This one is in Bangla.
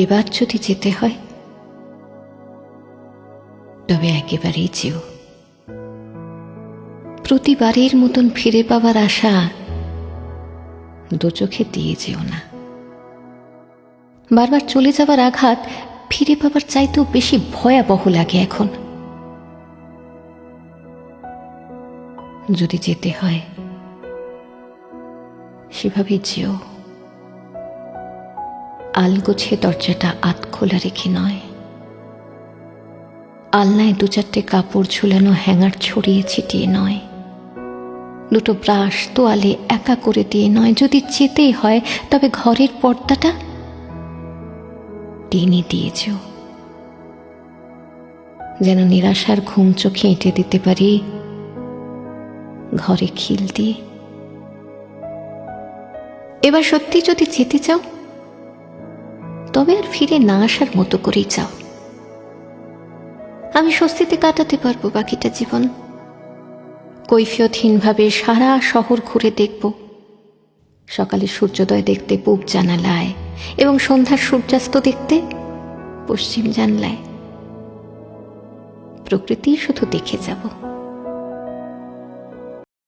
এবার যদি যেতে হয় তবে একেবারেই যেও। প্রতিবারের মতন ফিরে পাওয়ার আশা দু চোখে দিয়ে যেও না। বারবার চলে যাওয়ার আঘাত ফিরে পাবার চাইতেও বেশি ভয়াবহ লাগে এখন। যদি যেতে হয় সেভাবে যেও, আলগোছে দরজাটা আধ খোলা রেখে নয়, আলনায় দু চারটে কাপড় ঝুলানো হ্যাঙ্গার ছড়িয়ে ছিটিয়ে নয়, দুটো ব্রাশ তোয়ালে একা করে দিয়ে নয়। যদি যেতেই হয় তবে ঘরের পর্দাটা টেনে দিয়েছেও, যেন নিরাশার ঘুম চোখে এঁটে দিতে পারি ঘরে খিল দিয়ে। এবার সত্যি যদি যেতে চাও তবে আর ফিরে না আসার মতো করেই চাও। আমি স্বস্তিতে কাটাতে পারবো বাকিটা জীবন। কৈফিয়তহীনভাবে সারা শহর ঘুরে দেখব, সকালে সূর্যোদয় দেখতে পূব জানালায় এবং সন্ধ্যার সূর্যাস্ত দেখতে পশ্চিম জানলায়। প্রকৃতি শুধু দেখে যাব।